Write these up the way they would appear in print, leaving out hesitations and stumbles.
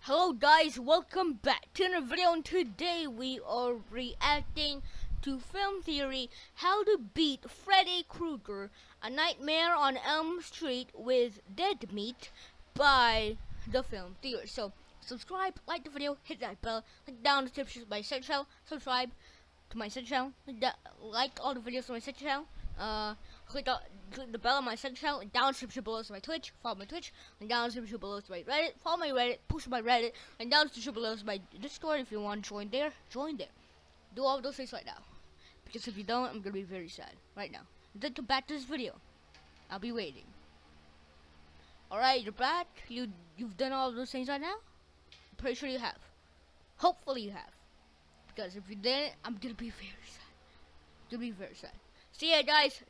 Hello guys, welcome back to another video, and today we are reacting to Film Theory, How to Beat Freddy Krueger, A Nightmare on Elm Street with Dead Meat by the Film Theory. So, subscribe, like the video, hit that bell, link down in the description to my second channel, subscribe to my second channel, like all the videos on my second channel, click the bell on my second channel, and down in the description below is my Twitch, follow my Twitch, and down in the description below is my Reddit, follow my Reddit, post my Reddit, and down in the description below is my Discord. If you want to join there, join there. Do all of those things right now, because if you don't, I'm gonna be very sad right now. Then come back to this video. I'll be waiting. Alright, you're back. You've done all of those things right now? I'm pretty sure you have. Hopefully you have. Because if you didn't, I'm gonna be very sad. Gonna be very sad. See ya guys.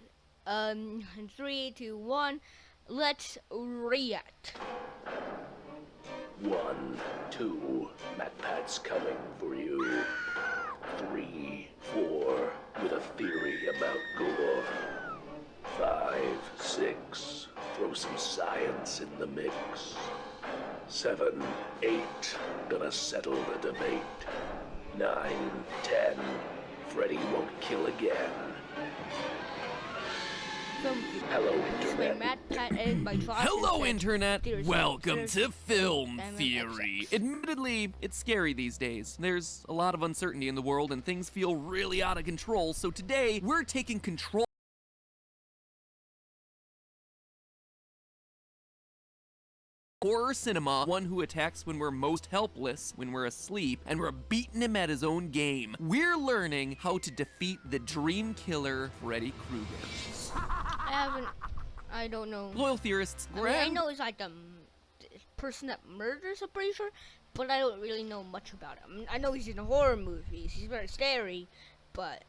In 3, 2, 1, let's react. 1, 2, MatPat's coming for you. 3, 4, with a theory about gore. 5, 6, throw some science in the mix. 7, 8, gonna settle the debate. 9, 10, Freddy won't kill again. Hello, Internet. Hello, Internet. Welcome to Film Theory. Admittedly, it's scary these days. There's a lot of uncertainty in the world and things feel really out of control, so today we're taking control. Horror cinema, one who attacks when we're most helpless, when we're asleep, and we're beating him at his own game. We're learning how to defeat the dream killer, Freddy Krueger. I don't know. Loyal theorists, I know he's like the person that murders, I'm pretty sure, but I don't really know much about him. I know he's in horror movies, he's very scary, but,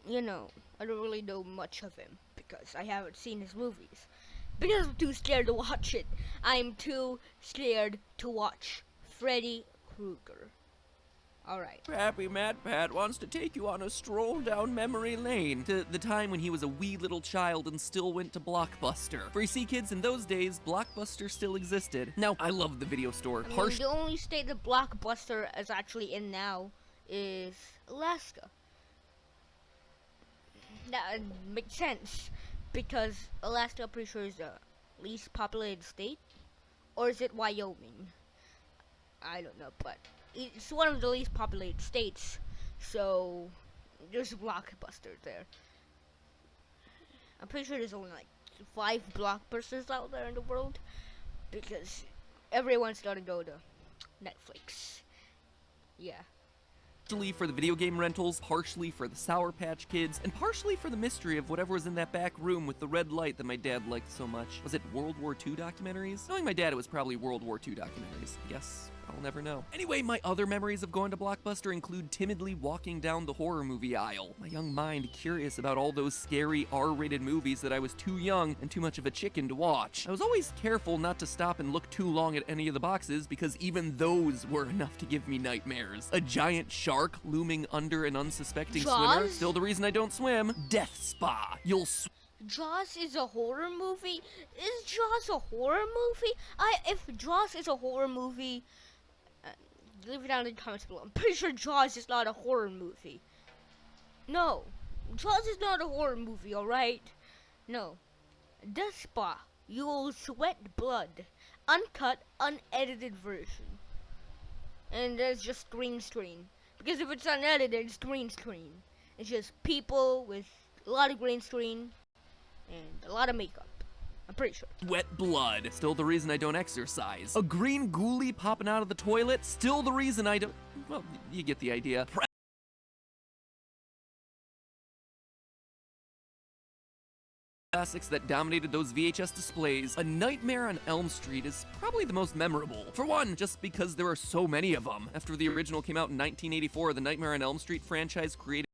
you know, I don't really know much of him, because I haven't seen his movies. Because I'm too scared to watch it. I'm too scared to watch Freddy Krueger. Alright. Happy MatPat wants to take you on a stroll down memory lane to the time when he was a wee little child and still went to Blockbuster. For you see, kids, in those days, Blockbuster still existed. Now, I love the video store. I mean, the only state that Blockbuster is actually in now is Alaska. That makes sense, because Alaska, I'm pretty sure, is the least populated state. Or is it Wyoming? I don't know, but it's one of the least populated states, so there's Blockbusters there. I'm pretty sure there's only like 5 Blockbusters out there in the world, because everyone's starting to go to Netflix. Yeah. Partially for the video game rentals, partially for the Sour Patch Kids, and partially for the mystery of whatever was in that back room with the red light that my dad liked so much. Was it World War II documentaries? Knowing my dad, it was probably World War II documentaries. I guess I'll never know. Anyway, my other memories of going to Blockbuster include timidly walking down the horror movie aisle. My young mind curious about all those scary R-rated movies that I was too young and too much of a chicken to watch. I was always careful not to stop and look too long at any of the boxes because even those were enough to give me nightmares. A giant shark looming under an unsuspecting swimmer. Still the reason I don't swim. Death Spa. Jaws is a horror movie? Is Jaws a horror movie? If Jaws is a horror movie, leave it down in the comments below. I'm pretty sure Jaws is not a horror movie. No. Jaws is not a horror movie, alright? No. Death Spa. You'll sweat blood. Uncut, unedited version. And there's just green screen. Because if it's unedited, it's green screen. It's just people with a lot of green screen and a lot of makeup. I'm pretty sure. Wet blood. Still the reason I don't exercise. A green ghoulie popping out of the toilet. Still the reason I don't... Well, you get the idea. Classics that dominated those VHS displays, A Nightmare on Elm Street is probably the most memorable. For one, just because there are so many of them. After the original came out in 1984, the Nightmare on Elm Street franchise created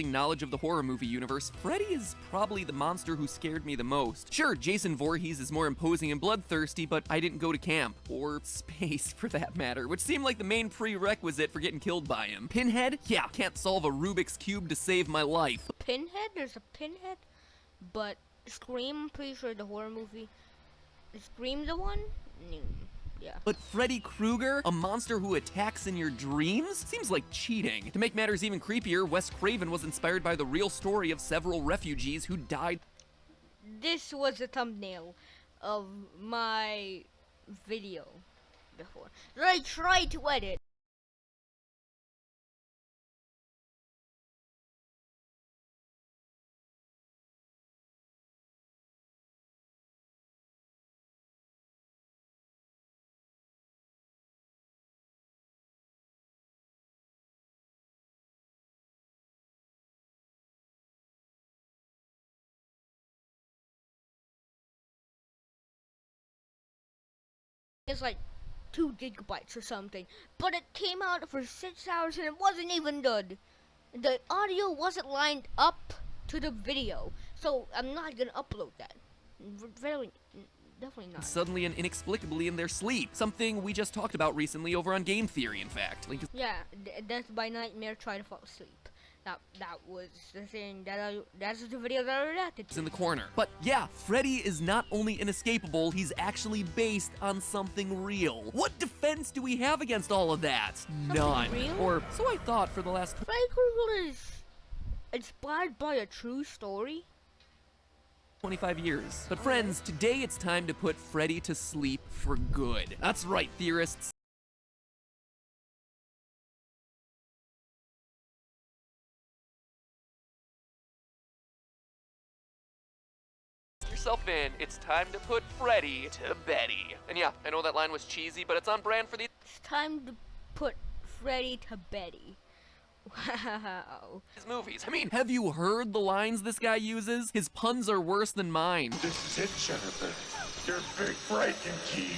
knowledge of the horror movie universe. Freddy is probably the monster who scared me the most. Sure, Jason Voorhees is more imposing and bloodthirsty, but I didn't go to camp, or space for that matter, which seemed like the main prerequisite for getting killed by him. Pinhead? Yeah, can't solve a Rubik's Cube to save my life. Pinhead? There's a Pinhead? but Scream, I'm pretty sure the horror movie. Is Scream the one? Mm, yeah. But Freddy Krueger, a monster who attacks in your dreams? Seems like cheating. To make matters even creepier, Wes Craven was inspired by the real story of several refugees who died. This was the thumbnail of my video before that I tried to edit. It's like 2 gigabytes or something, but it came out for 6 hours and it wasn't even good. The audio wasn't lined up to the video, so I'm not gonna upload that. Very, definitely not. Suddenly and inexplicably in their sleep. Something we just talked about recently over on Game Theory, in fact. Link is Yeah, Death by Nightmare, try to fall asleep. That was the thing that's the video that I reacted to. in the corner. But yeah, Freddy is not only inescapable, he's actually based on something real. What defense do we have against all of that? None. Real? Or so I thought for the last Freddy Krueger is inspired by a true story. 25 years. But friends, today it's time to put Freddy to sleep for good. That's right, theorists. Yourself in. It's time to put Freddy to Betty. And yeah, I know that line was cheesy, but it's on brand for these It's time to put Freddy to Betty. Wow. movies. I mean, have you heard the lines this guy uses? His puns are worse than mine. This is it, Jennifer. Your big breaking key.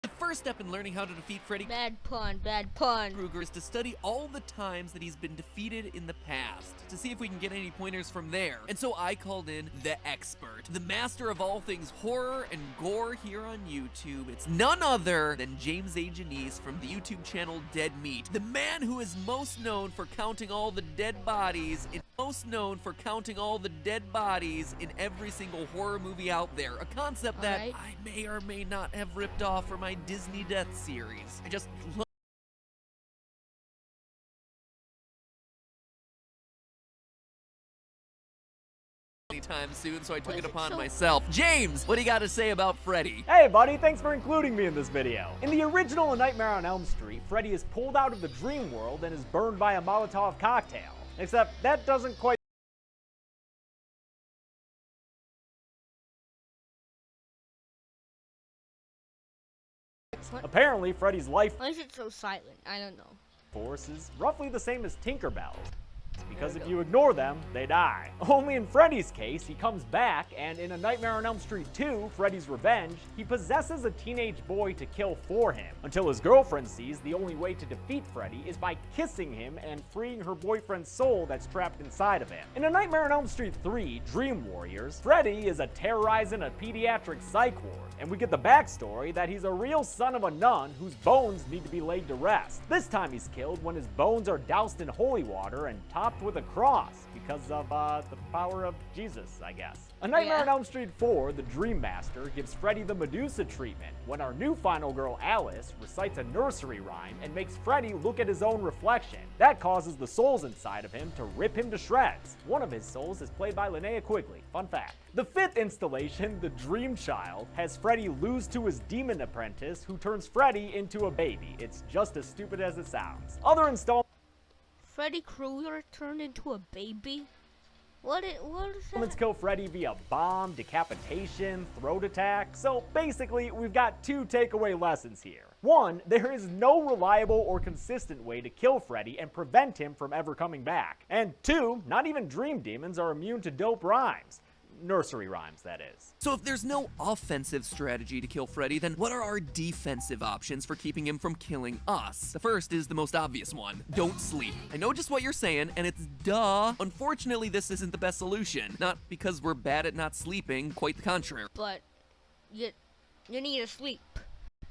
The first step in learning how to defeat Freddy Bad pun, bad pun. Krueger is to study all the times that he's been defeated in the past, to see if we can get any pointers from there. And so I called in the expert, the master of all things horror and gore here on YouTube. It's none other than James A. Janice from the YouTube channel Dead Meat, the man who is most known for counting all the dead bodies in every single horror movie out there, a concept that Alright. I may or may not have ripped off from my Disney Death series. I just love anytime soon, so I took it upon myself. James, what do you got to say about Freddy? Hey buddy, thanks for including me in this video. In the original A Nightmare on Elm Street, Freddy is pulled out of the dream world and is burned by a Molotov cocktail. Except that doesn't quite Apparently, Freddy's life Why is it so silent? I don't know. force is roughly the same as Tinkerbell's. Because if you ignore them, they die. Only in Freddy's case, he comes back, and in A Nightmare on Elm Street 2, Freddy's Revenge, he possesses a teenage boy to kill for him, until his girlfriend sees the only way to defeat Freddy is by kissing him and freeing her boyfriend's soul that's trapped inside of him. In A Nightmare on Elm Street 3, Dream Warriors, Freddy is a terrorizing a pediatric psych ward, and we get the backstory that he's a real son of a nun whose bones need to be laid to rest. This time he's killed when his bones are doused in holy water and topped with a cross because of the power of Jesus, I guess. A Nightmare on Elm Street 4, the Dream Master, gives Freddy the Medusa treatment when our new final girl Alice recites a nursery rhyme and makes Freddy look at his own reflection. That causes the souls inside of him to rip him to shreds. One of his souls is played by Linnea Quigley. Fun fact. The fifth installation, the Dream Child, has Freddy lose to his demon apprentice who turns Freddy into a baby. It's just as stupid as it sounds. Other installments Freddy Krueger turned into a baby? What is that? kill Freddy via bomb, decapitation, throat attack. So basically, we've got two takeaway lessons here. One, there is no reliable or consistent way to kill Freddy and prevent him from ever coming back. And two, not even dream demons are immune to dope rhymes. Nursery rhymes, that is. So if there's no offensive strategy to kill Freddy, then what are our defensive options for keeping him from killing us? The first is the most obvious one. Don't sleep. I know just what you're saying, and it's duh. Unfortunately, this isn't the best solution. Not because we're bad at not sleeping, quite the contrary. But you need to sleep.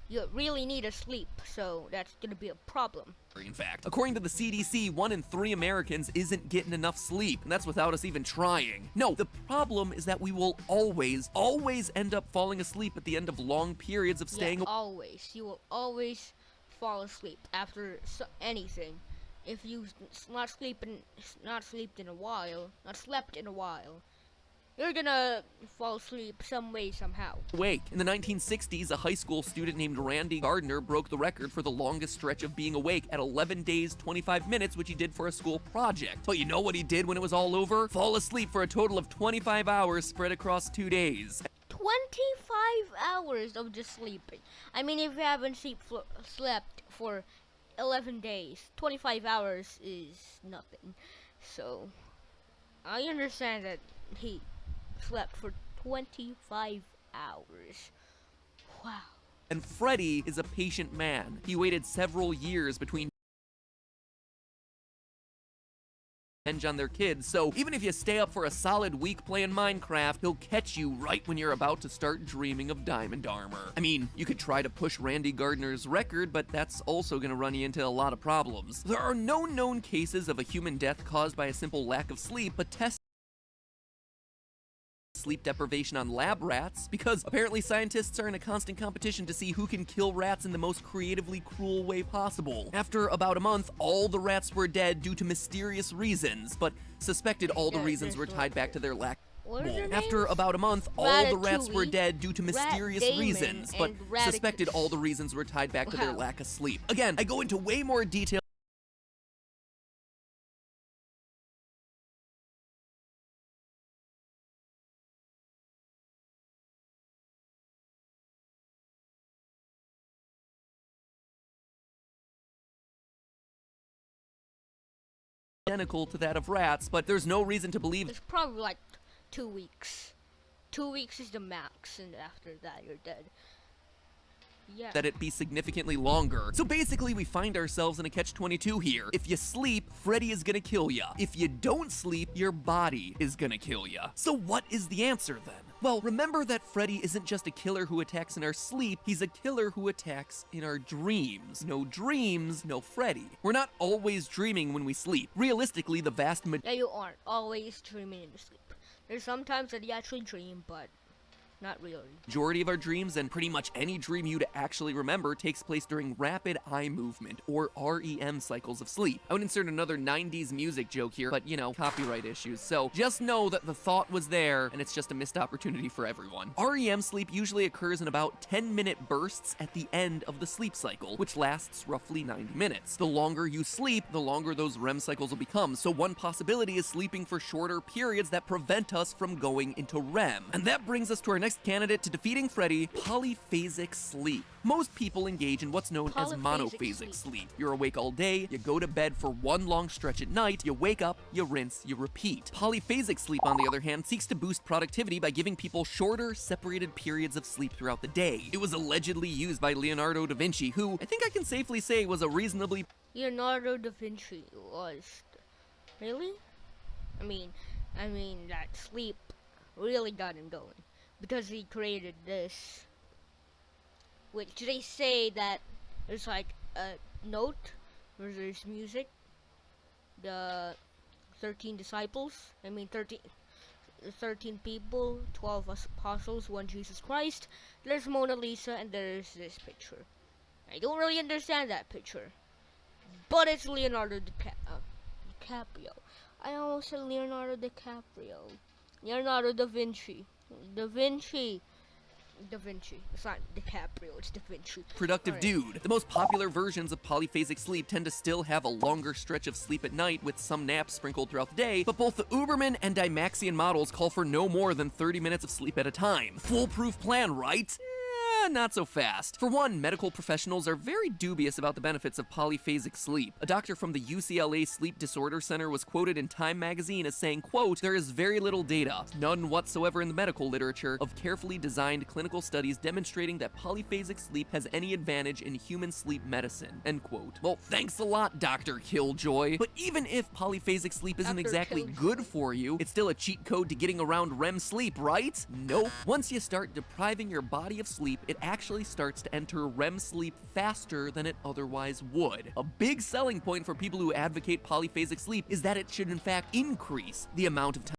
you really need to sleep, so that's gonna be a problem. In fact, according to the CDC, 1 in 3 Americans isn't getting enough sleep, and that's without us even trying. No, the problem is that we will always end up falling asleep at the end of long periods of staying awake. Always. You will always fall asleep after anything. If you not slept in a while, you're gonna fall asleep some way, somehow. Awake. In the 1960s, a high school student named Randy Gardner broke the record for the longest stretch of being awake at 11 days, 25 minutes, which he did for a school project. But you know what he did when it was all over? Fall asleep for a total of 25 hours spread across 2 days. 25 hours of just sleeping. I mean, if you haven't slept for 11 days, 25 hours is nothing. So, I understand that he slept for 25 hours. Wow. And Freddy is a patient man. He waited several years between on their kids, so even if you stay up for a solid week playing Minecraft, he'll catch you right when you're about to start dreaming of diamond armor. I mean, you could try to push Randy Gardner's record, but that's also gonna run you into a lot of problems. There are no known cases of a human death caused by a simple lack of sleep, but tests sleep deprivation on lab rats, because apparently scientists are in a constant competition to see who can kill rats in the most creatively cruel way possible. After about a month, all the rats were dead due to mysterious reasons, but suspected all the reasons were tied back to their lack. After about a month, all the rats were dead due to mysterious reasons, but suspected all the reasons were tied back to their lack of sleep. Again, I go into way more detail identical to that of rats, but there's no reason to believe it's probably like 2 weeks. 2 weeks is the max, and after that you're dead. Yeah. that it be significantly longer. So basically, we find ourselves in a catch-22 here. If you sleep, Freddy is gonna kill ya. If you don't sleep, your body is gonna kill ya. So what is the answer then? Well, remember that Freddy isn't just a killer who attacks in our sleep, he's a killer who attacks in our dreams. No dreams, no Freddy. We're not always dreaming when we sleep. Realistically, the vast Yeah, you aren't always dreaming in your sleep. There's sometimes that you actually dream, but not really. majority of our dreams, and pretty much any dream you'd actually remember, takes place during rapid eye movement, or REM cycles of sleep. I would insert another 90s music joke here, but you know, copyright issues. So just know that the thought was there, and it's just a missed opportunity for everyone. REM sleep usually occurs in about 10-minute bursts at the end of the sleep cycle, which lasts roughly 90 minutes. The longer you sleep, the longer those REM cycles will become, so one possibility is sleeping for shorter periods that prevent us from going into REM. And that brings us to our next candidate to defeating Freddy: polyphasic sleep. Most people engage in what's known as monophasic sleep. You're awake all day, you go to bed for one long stretch at night, you wake up, you rinse, you repeat. Polyphasic sleep, on the other hand, seeks to boost productivity by giving people shorter, separated periods of sleep throughout the day. It was allegedly used by Leonardo da Vinci, who I think I can safely say was a reasonably Leonardo da Vinci was... Really? I mean, that sleep really got him going. Because he created this, which they say that there's like a note where there's music. The 13 disciples, 13 people, 12 apostles, 1 Jesus Christ. There's Mona Lisa, and there's this picture. I don't really understand that picture, but it's Leonardo DiCaprio. I almost said Leonardo DiCaprio. Leonardo da Vinci. Da Vinci. It's not DiCaprio, it's Da Vinci. productive dude. The most popular versions of polyphasic sleep tend to still have a longer stretch of sleep at night with some naps sprinkled throughout the day, but both the Uberman and Dymaxion models call for no more than 30 minutes of sleep at a time. Foolproof plan, right? Not so fast. For one, medical professionals are very dubious about the benefits of polyphasic sleep. A doctor from the UCLA Sleep Disorder Center was quoted in Time magazine as saying, quote, "There is very little data, none whatsoever in the medical literature, of carefully designed clinical studies demonstrating that polyphasic sleep has any advantage in human sleep medicine," end quote. Well, thanks a lot, Dr. Killjoy. But even if polyphasic sleep isn't Dr. exactly Killjoy. good for you, it's still a cheat code to getting around REM sleep, right? Nope. Once you start depriving your body of sleep, it it actually starts to enter REM sleep faster than it otherwise would. A big selling point for people who advocate polyphasic sleep is that it should in fact increase the amount of time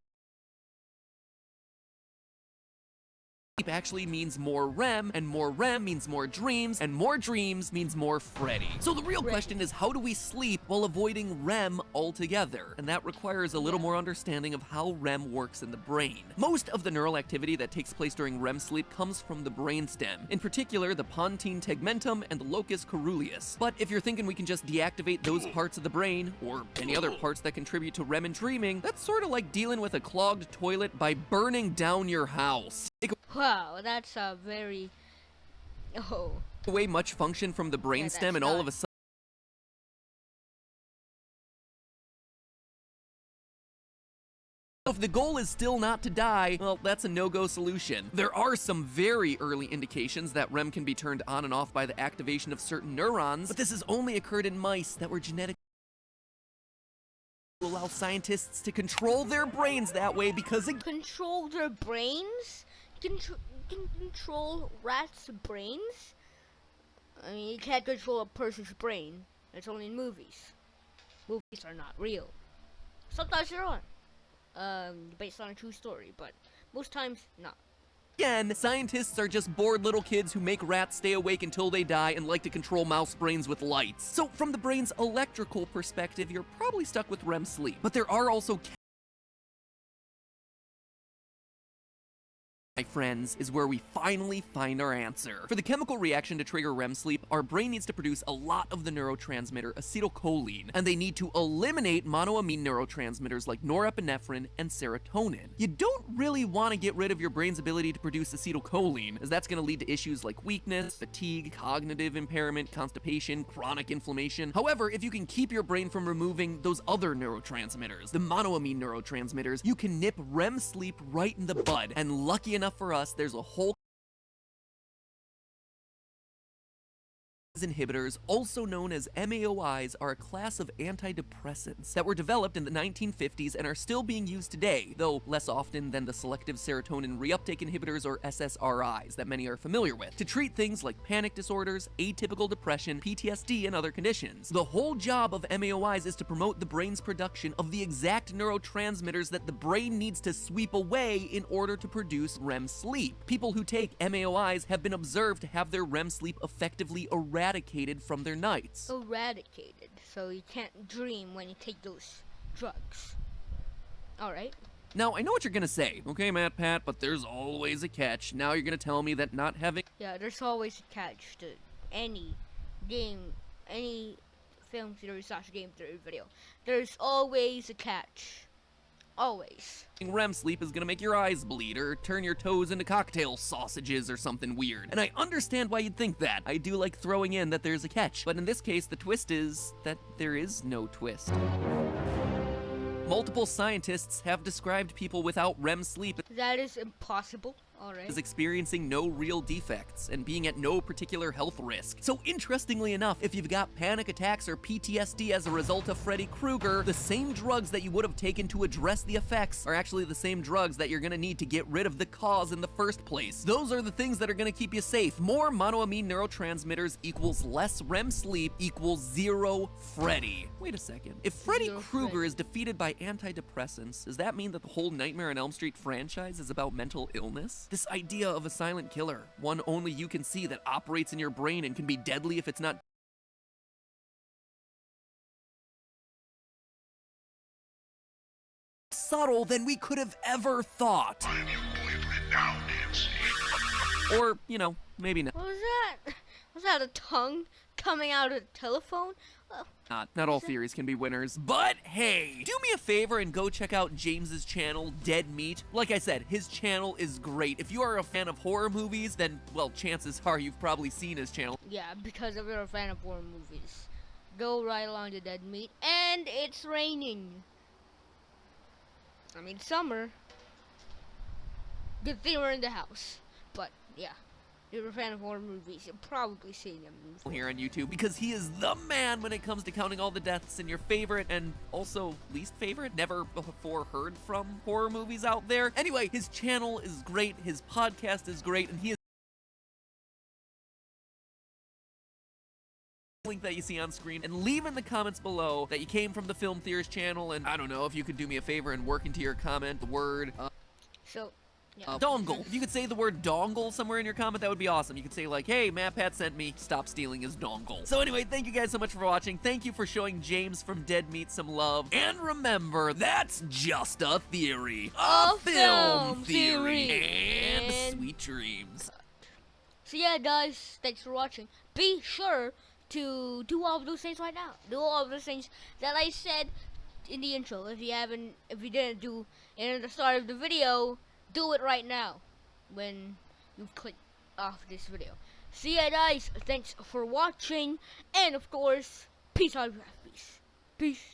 sleep actually means more REM, and more REM means more dreams, and more dreams means more Freddy. So the real question is, how do we sleep while avoiding REM altogether? And that requires a little more understanding of how REM works in the brain. Most of the neural activity that takes place during REM sleep comes from the brainstem, in particular the pontine tegmentum and the locus coeruleus. But if you're thinking we can just deactivate those parts of the brain, or any other parts that contribute to REM and dreaming, that's sort of like dealing with a clogged toilet by burning down your house. Wow, that's a very... Oh. Away much function from the brainstem, and all of a sudden if the goal is still not to die, well, that's a no-go solution. There are some very early indications that REM can be turned on and off by the activation of certain neurons, but this has only occurred in mice that were genetically to allow scientists to control their brains that way because it Control their brains? Control rats' brains? I mean, you can't control a person's brain. It's only in movies. Movies are not real. Sometimes they're based on a true story, but most times not. Again, scientists are just bored little kids who make rats stay awake until they die and like to control mouse brains with lights. So from the brain's electrical perspective, you're probably stuck with REM sleep. But there are also my friends, is where we finally find our answer. For the chemical reaction to trigger REM sleep, our brain needs to produce a lot of the neurotransmitter acetylcholine, and they need to eliminate monoamine neurotransmitters like norepinephrine and serotonin. You don't really want to get rid of your brain's ability to produce acetylcholine, as that's going to lead to issues like weakness, fatigue, cognitive impairment, constipation, chronic inflammation. However, if you can keep your brain from removing those other neurotransmitters, the monoamine neurotransmitters, you can nip REM sleep right in the bud, and lucky enough for us, there's a whole inhibitors, also known as MAOIs, are a class of antidepressants that were developed in the 1950s and are still being used today, though less often than the selective serotonin reuptake inhibitors, or SSRIs, that many are familiar with, to treat things like panic disorders, atypical depression, PTSD, and other conditions. The whole job of MAOIs is to promote the brain's production of the exact neurotransmitters that the brain needs to sweep away in order to produce REM sleep. People who take MAOIs have been observed to have their REM sleep effectively eradicated from their nights. Eradicated, so you can't dream when you take those drugs. Alright. Now, I know what you're gonna say. Okay, Matt Pat, but there's always a catch. Now you're gonna tell me that not having... Yeah, there's always a catch to any game, any film theory / game theory video. There's always a catch. Always. REM sleep is gonna make your eyes bleed or turn your toes into cocktail sausages or something weird. And I understand why you'd think that. I do like throwing in that there's a catch. But in this case, the twist is that there is no twist. Multiple scientists have described people without REM sleep That is impossible. Alright. as experiencing no real defects and being at no particular health risk. So interestingly enough, if you've got panic attacks or PTSD as a result of Freddy Krueger, the same drugs that you would have taken to address the effects are actually the same drugs that you're gonna need to get rid of the cause in the first place. Those are the things that are gonna keep you safe. More monoamine neurotransmitters equals less REM sleep equals zero Freddy. Wait a second. If Freddy Zero Krueger Freddy. is defeated by antidepressants, does that mean that the whole Nightmare on Elm Street franchise is about mental illness? This idea of a silent killer, one only you can see that operates in your brain and can be deadly if it's not subtle than we could have ever thought. Find your boyfriend now, Nancy. Or, you know, maybe not. What was that? Was that a tongue coming out of the telephone? Not all theories can be winners. But hey, do me a favor and go check out James's channel, Dead Meat. Like I said, his channel is great. If you are a fan of horror movies, then, well, chances are you've probably seen his channel. Yeah, because if you're a fan of horror movies. Go right along to Dead Meat. And it's raining. I mean, summer. Good thing we're in the house. But, yeah. If you're a fan of horror movies, you've probably seen them before. Here on YouTube, because he is the man when it comes to counting all the deaths in your favorite and also least favorite, never before heard from horror movies out there. Anyway, his channel is great, his podcast is great, and he is link that you see on screen, and leave in the comments below that you came from the Film Theorist channel, and I don't know if you could do me a favor and work into your comment the word So, yeah. dongle. If you could say the word dongle somewhere in your comment, that would be awesome. You could say like, hey, MatPat sent me, stop stealing his dongle. So anyway, thank you guys so much for watching. Thank you for showing James from Dead Meat some love. And remember, that's just a theory. A film theory. And sweet dreams. So yeah, guys, thanks for watching. Be sure to do all of those things right now. Do all of those things that I said in the intro. If you didn't do it at the start of the video, do it right now when you click off this video. So yeah, guys, thanks for watching, and of course, peace out, peace.